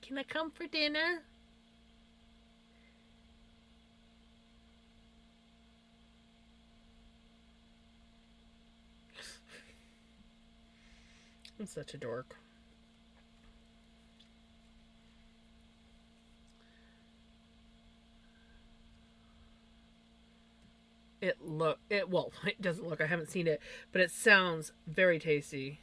Can I come for dinner? I'm such a dork. Well, it doesn't look, I haven't seen it, but it sounds very tasty.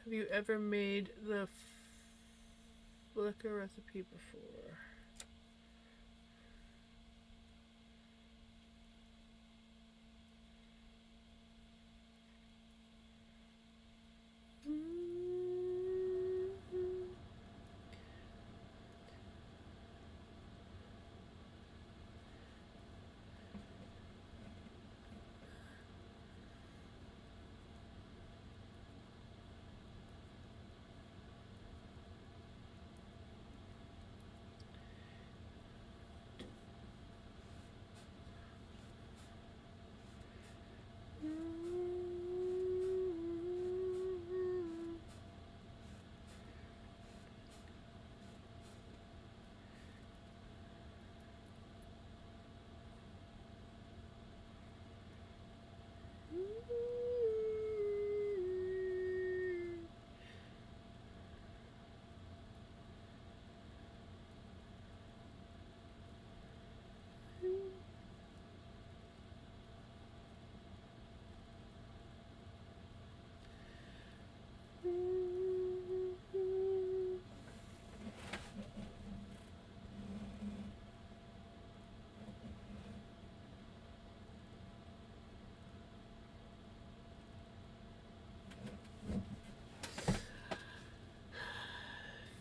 Have you ever made the flicker recipe before?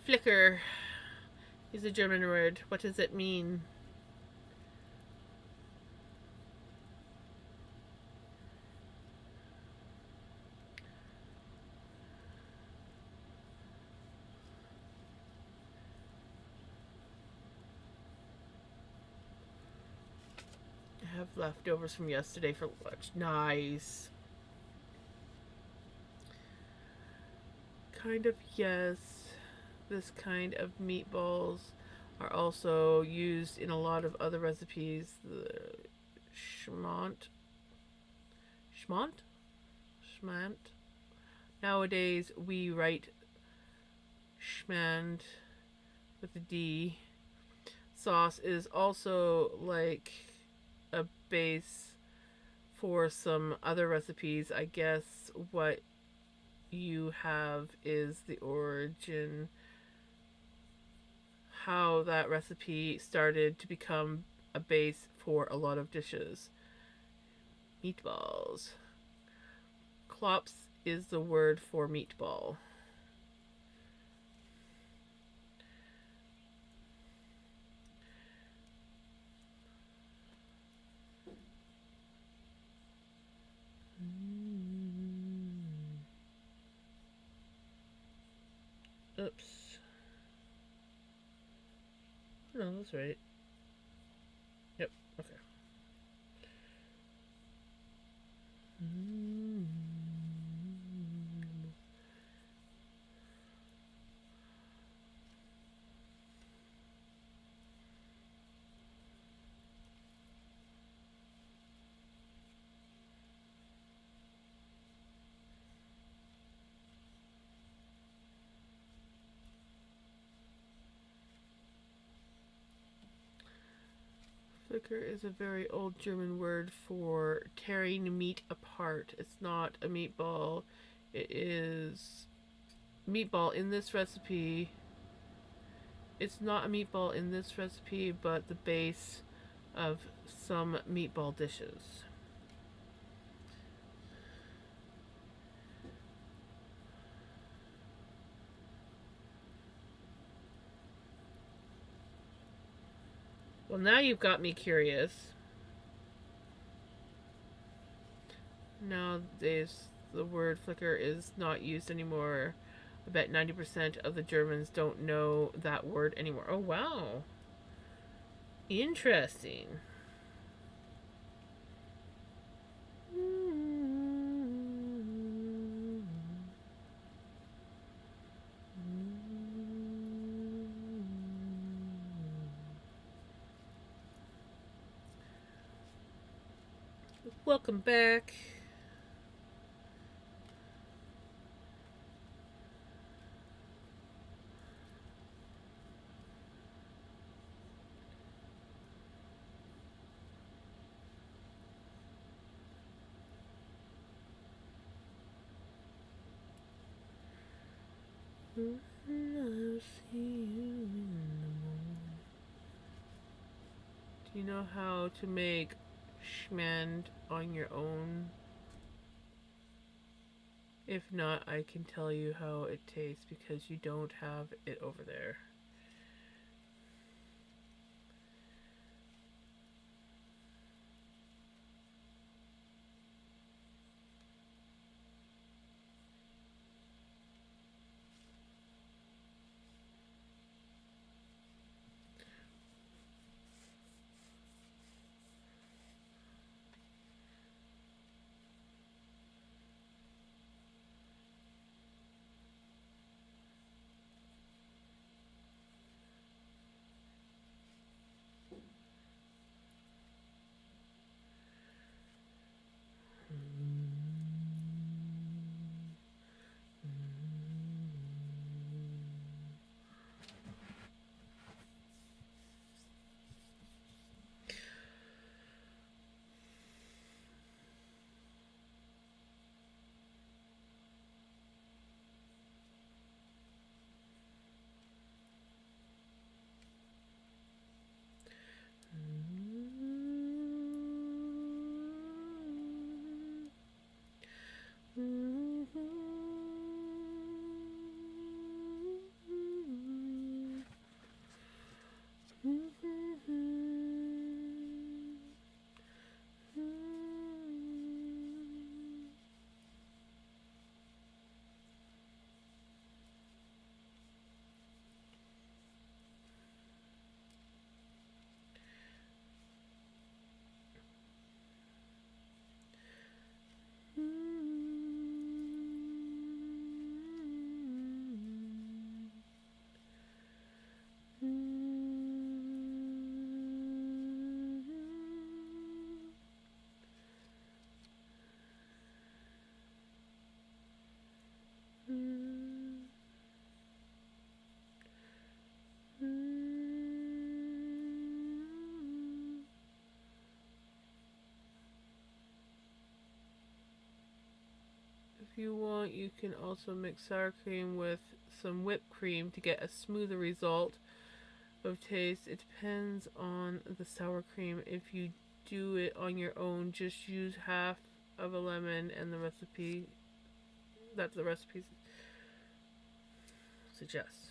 Flicker is a German word. What does it mean? I have leftovers from yesterday for lunch. Nice. Kind of, yes. This kind of meatballs are also used in a lot of other recipes. The schmont. Schmont? Schmant. Nowadays we write schmand with a D. Sauce is also like a base for some other recipes. I guess what you have is the origin, how that recipe started to become a base for a lot of dishes. Meatballs. Klops is the word for meatball. Oops. No, that's right. Yep, okay. Flicker is a very old German word for tearing meat apart. It's not a meatball. It is meatball in this recipe. It's not a meatball in this recipe, but the base of some meatball dishes. Well, now you've got me curious. Nowadays, the word flicker is not used anymore. I bet 90% of the Germans don't know that word anymore. Oh, wow. Interesting. Welcome back. I'll see you in the morning. Do you know how to make schmand on your own? If not, I can tell you how it tastes because you don't have it over there. If you want, you can also mix sour cream with some whipped cream to get a smoother result of taste. It depends on the sour cream. If you do it on your own, just use half of a lemon and the recipe suggests.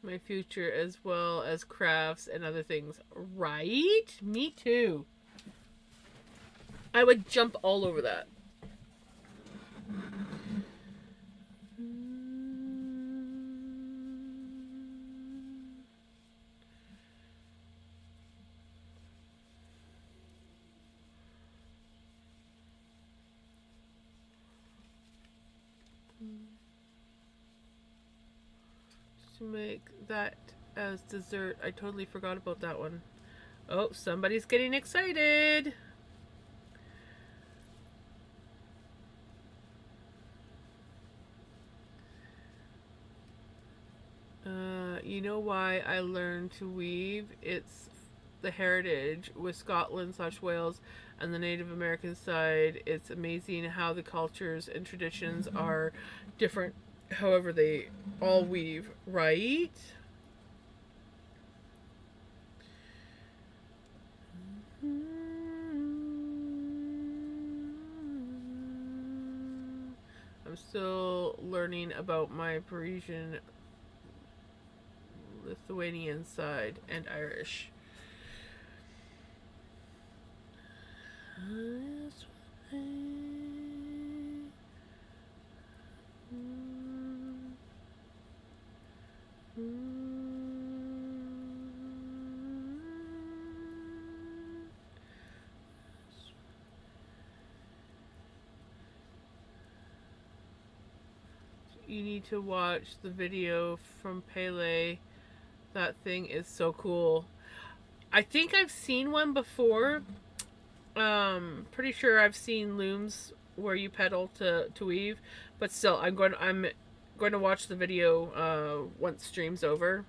my future as well as crafts and other things. Right? Me too. I would jump all over that. To make that as dessert. I totally forgot about that one. Oh, somebody's getting excited. You know why I learned to weave? It's the heritage with Scotland/Wales and the Native American side. It's amazing how the cultures and traditions are different. However, they all weave, right? I'm still learning about my Parisian, Lithuanian side, and Irish. You need to watch the video from Pele. That thing is so cool. I think I've seen one before. Pretty sure I've seen looms where you pedal to weave, but still, I'm going to watch the video once stream's over.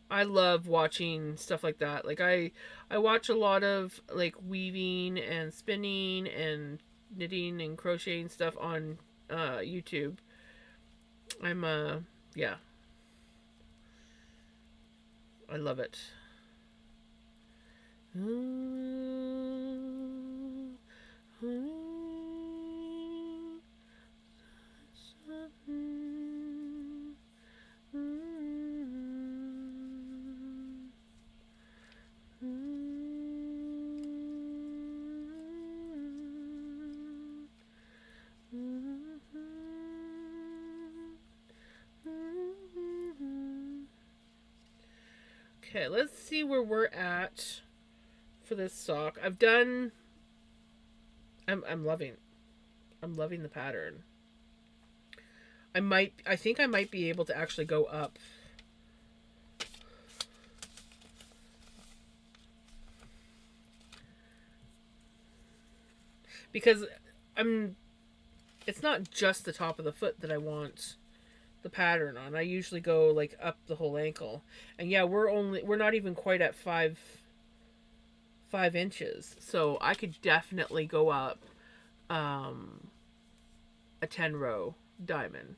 I love watching stuff like that. Like I watch a lot of like weaving and spinning and knitting and crocheting stuff on YouTube. I'm yeah. I love it. Okay, let's see where we're at for this sock. I'm loving the pattern. I think I might be able to actually go up. Because it's not just the top of the foot that I want the pattern on. I usually go like up the whole ankle. And yeah, we're not even quite at 5 inches. So I could definitely go up a 10 row diamond.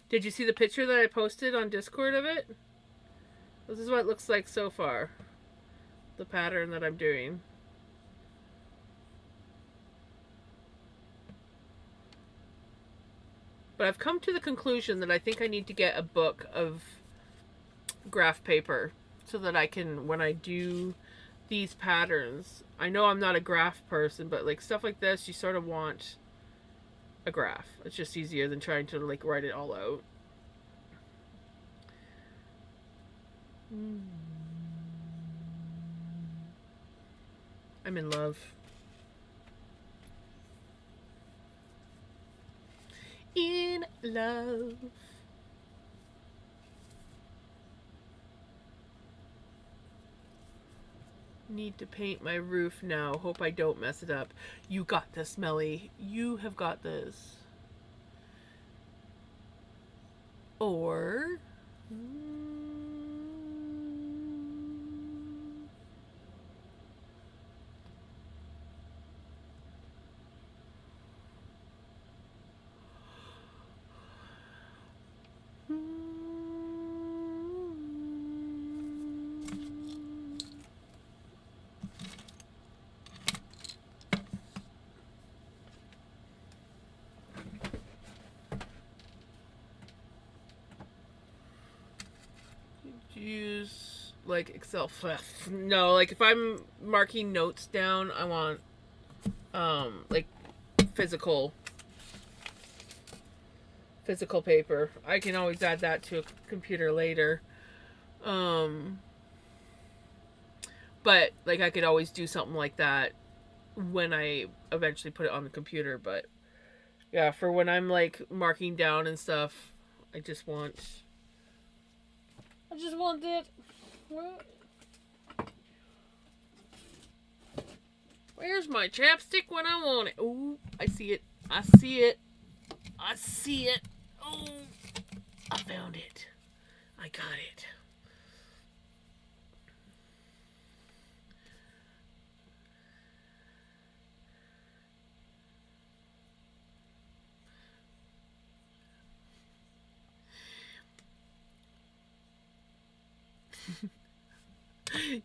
Did you see the picture that I posted on Discord of it? This is what it looks like so far. The pattern that I'm doing. But I've come to the conclusion that I think I need to get a book of graph paper so that I can, when I do these patterns, I know I'm not a graph person, but like stuff like this, you sort of want a graph. It's just easier than trying to like write it all out. I'm in love. In love. Need to paint my roof now. Hope I don't mess it up. You got this, Melly. You have got this. Or... use like Excel. No, like if I'm marking notes down, I want like physical paper. I can always add that to a computer later. But like I could always do something like that when I eventually put it on the computer. But yeah, for when I'm like marking down and stuff, I just want it. Where's my chapstick when I want it? Ooh, I see it. I see it. I see it. Oh, I found it. I got it.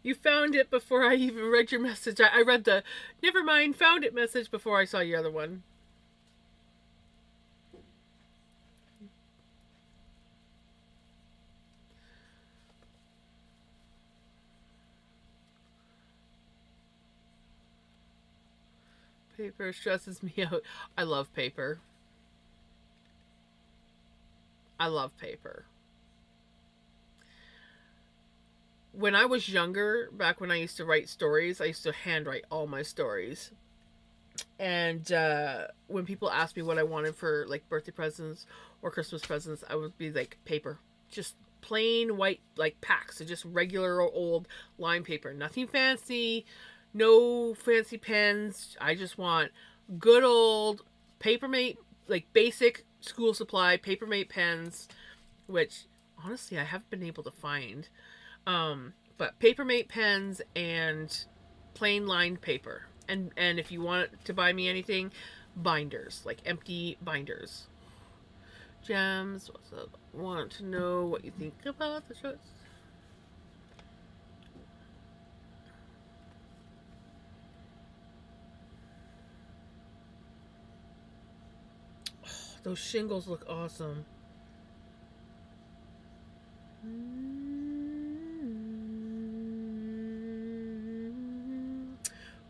You found it before I even read your message. I read the never mind, found it message before I saw your other one. Paper stresses me out. I love paper. I love paper. When I was younger, back when I used to write stories, I used to handwrite all my stories. And when people asked me what I wanted for like birthday presents or Christmas presents, I would be like paper, just plain white like packs, so just regular old line paper, nothing fancy, no fancy pens. I just want good old Papermate, like basic school supply Papermate pens, which honestly I haven't been able to find. But Papermate pens and plain lined paper. And if you want to buy me anything, binders, like empty binders. Gems, what's up? Want to know what you think about the shorts? Oh, those shingles look awesome.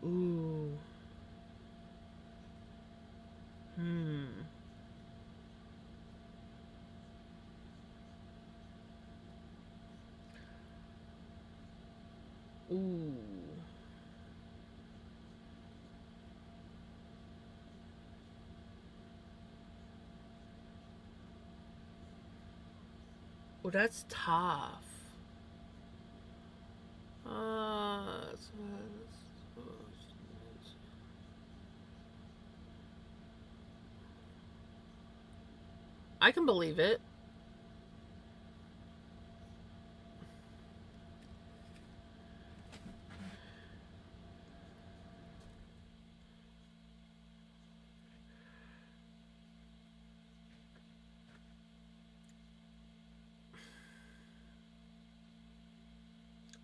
Ooh. Ooh. Oh, that's tough. I can believe it.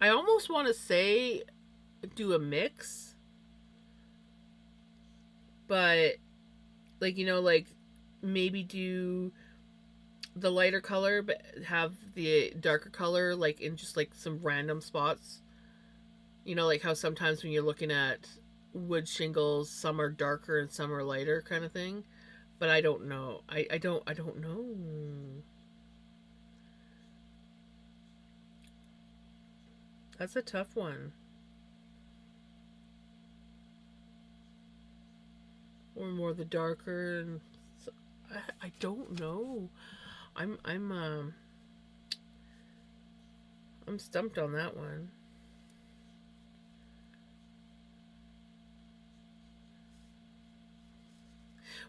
I almost want to say do a mix, but like like maybe do the lighter color but have the darker color like in just like some random spots. Like how sometimes when you're looking at wood shingles, some are darker and some are lighter kind of thing. But I don't know. I don't know. That's a tough one. Or more the darker and I don't know. I'm stumped on that one.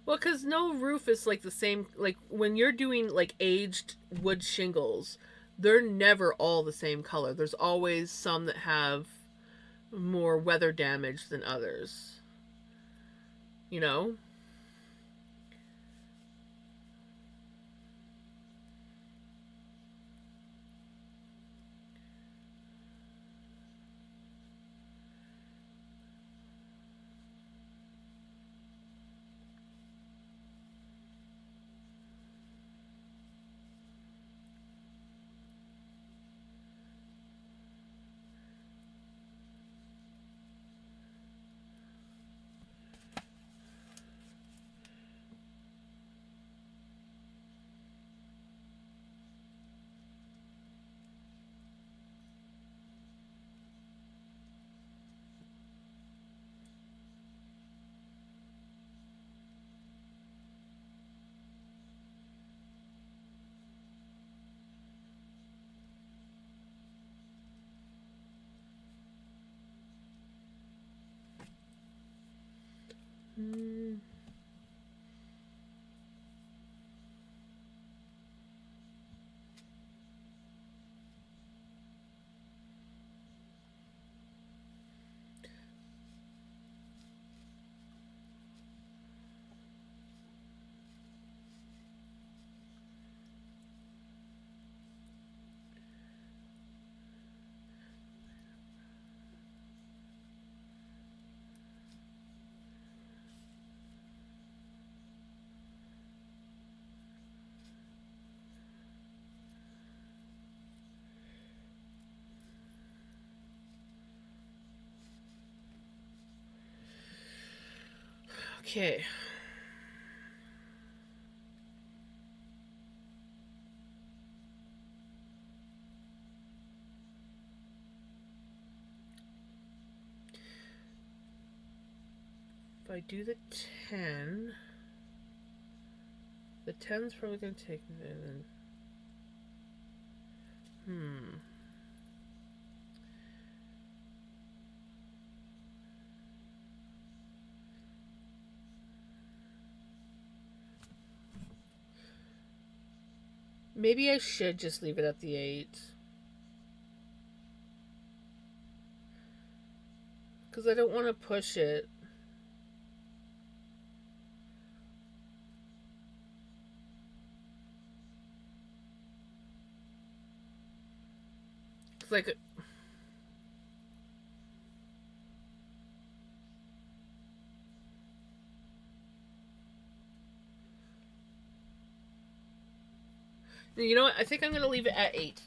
Well, because no roof is like the same. Like when you're doing like aged wood shingles, they're never all the same color. There's always some that have more weather damage than others. You know? Okay. If I do the 10, the 10's probably going to take then. Maybe I should just leave it at the 8. Because I don't want to push it. It's like... You know what? I think I'm going to leave it at 8.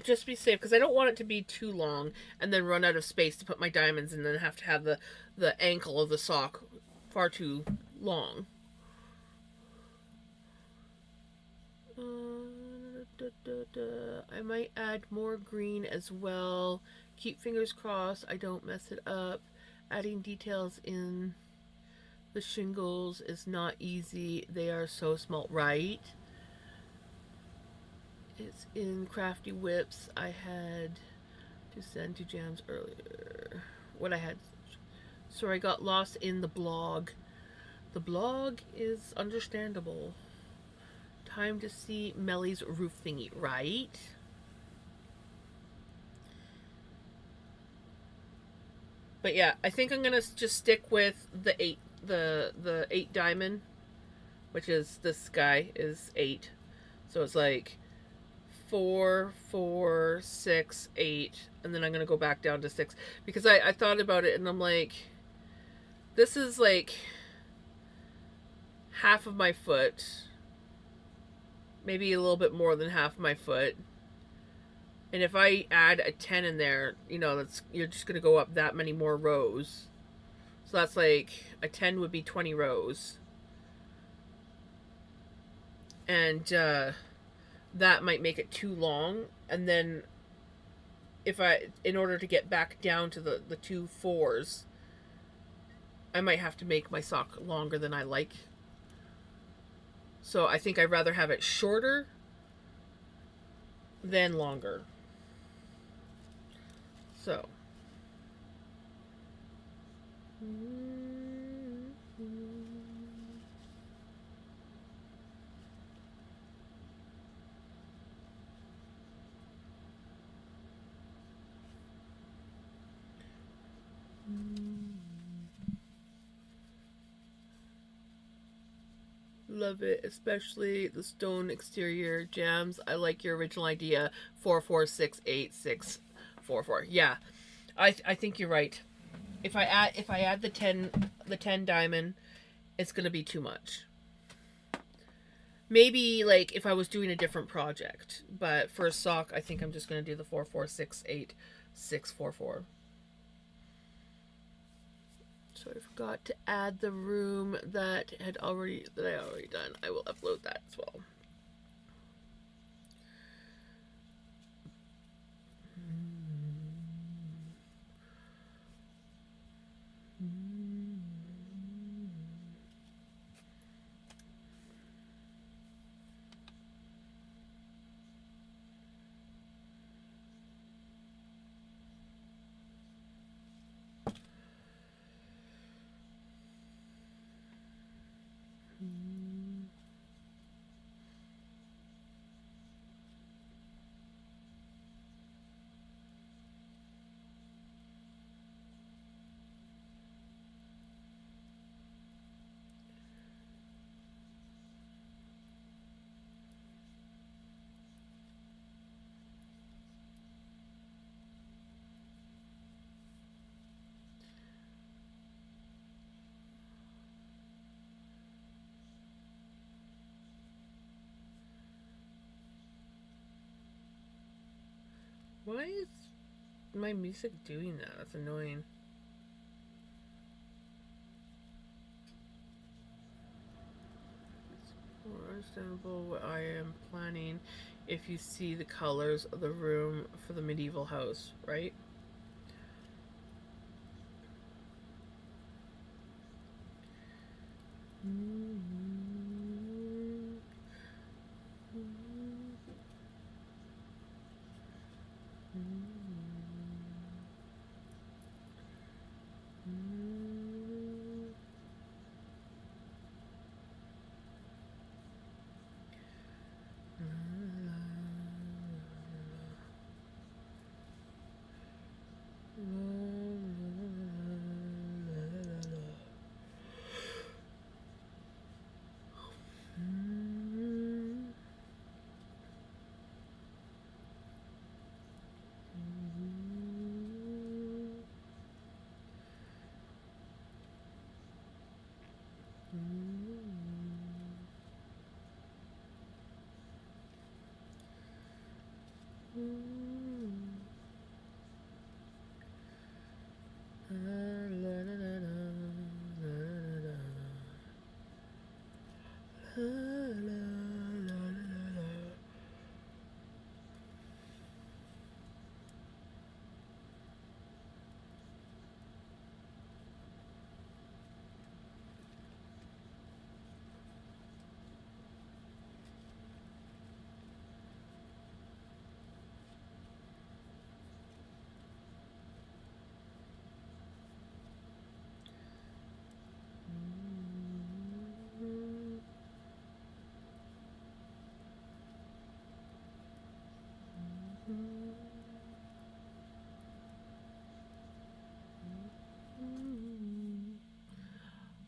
Just be safe, because I don't want it to be too long and then run out of space to put my diamonds and then have to have the ankle of the sock far too long. I might add more green as well. Keep fingers crossed I don't mess it up. Adding details in the shingles is not easy. They are so small, right? It's in Crafty Whips. I had to send to Jams earlier. What I had. Sorry, I got lost in the blog. The blog is understandable. Time to see Melly's roof thingy, right? But yeah, I think I'm gonna just stick with the 8, the 8 diamond, which is this guy is 8, so it's like 4, 4, 6, 8, and then I'm gonna go back down to 6 because I thought about it and I'm like, this is like half of my foot, maybe a little bit more than half my foot. And if I add a 10 in there, you know, that's, you're just going to go up that many more rows. So that's like, a 10 would be 20 rows. And that might make it too long. And then, in order to get back down to the 2 4s, I might have to make my sock longer than I like. So I think I'd rather have it shorter than longer. So. Love it, especially the stone exterior Jams. I like your original idea. 4 4 6 8 6 4 4. Yeah, I think you're right. If I add the 10 diamond, it's gonna be too much. Maybe like if I was doing a different project, but for a sock, I think I'm just gonna do the 4 4 6 8 6 4 4. So I forgot to add the room that I already done. I will upload that as well. Why is my music doing that? That's annoying. It's more understandable what I am planning if you see the colors of the room for the medieval house, right?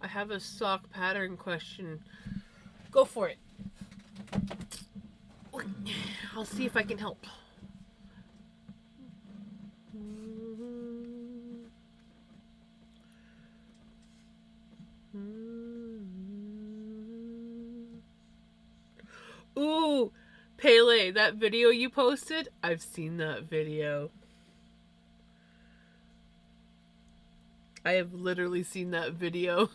I have a sock pattern question. Go for it. I'll see if I can help. Ooh, Pele, that video you posted, I've seen that video. I have literally seen that video.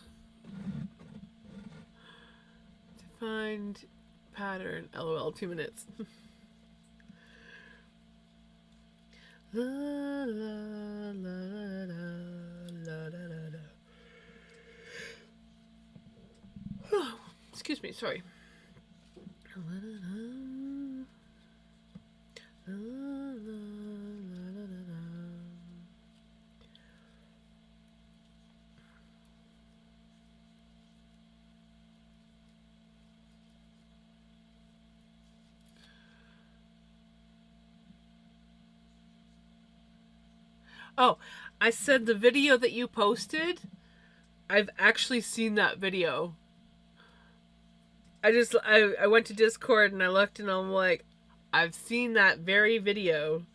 Find pattern, lol, 2 minutes. La, la, la, la, la, la, la. Oh, excuse me, sorry. Oh, I said the video that you posted, I've actually seen that video. I went to Discord and I looked and I'm like, I've seen that very video.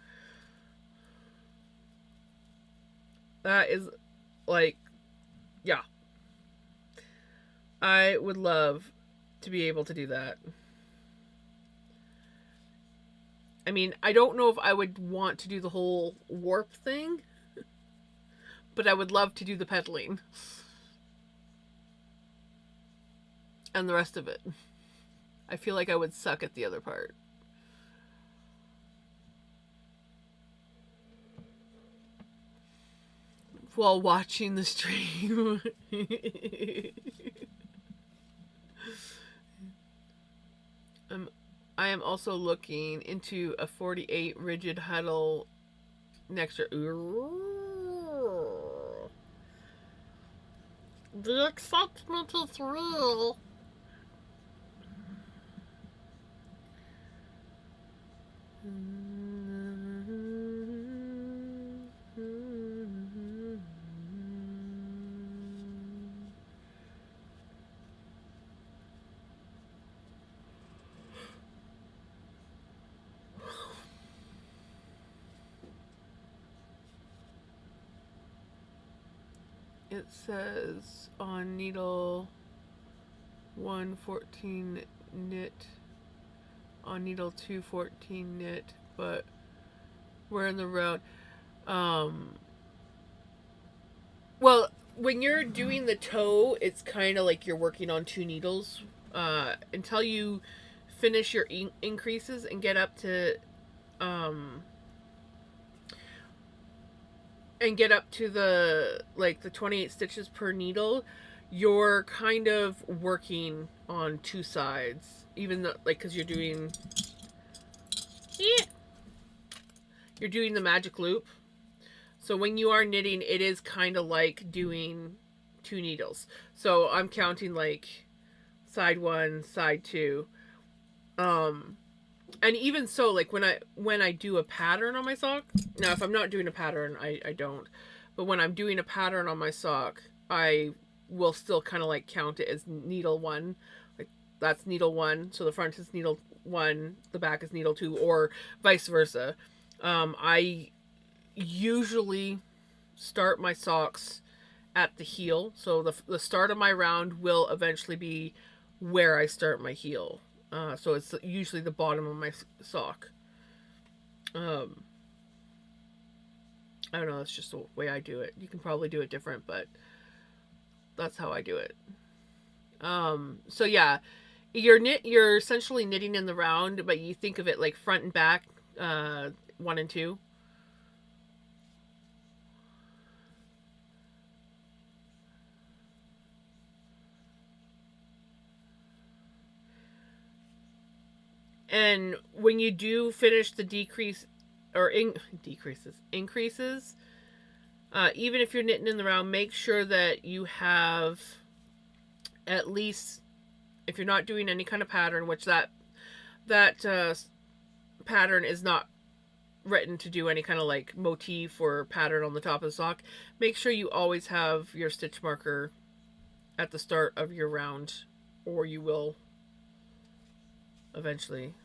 That is like, yeah. I would love to be able to do that. I mean, I don't know if I would want to do the whole warp thing, but I would love to do the pedaling and the rest of it. I feel like I would suck at the other part. While watching the stream. I am also looking into a 48 rigid huddle next to. The excitement is real. It says on needle 114 knit, on needle 214 knit, but We're in the road. Well, when you're doing the toe, it's kind of like you're working on 2 needles until you finish your increases and get up to the 28 stitches per needle. You're kind of working on 2 sides, even though, like, because you're doing the magic loop. So when you are knitting, it is kind of like doing 2 needles. So I'm counting like side 1, side 2. And even so, like when I do a pattern on my sock, now if I'm not doing a pattern, I don't. But when I'm doing a pattern on my sock, I will still kind of like count it as needle 1. Like that's needle 1, so the front is needle 1, the back is needle 2, or vice versa. I usually start my socks at the heel, so the start of my round will eventually be where I start my heel. So it's usually the bottom of my sock. I don't know, that's just the way I do it. You can probably do it different, but that's how I do it. So yeah, you're essentially knitting in the round, but you think of it like front and back, 1 and 2. And when you do finish the increases, even if you're knitting in the round, make sure that you have at least, if you're not doing any kind of pattern, which that pattern is not written to do any kind of like motif or pattern on the top of the sock, make sure you always have your stitch marker at the start of your round, or you will eventually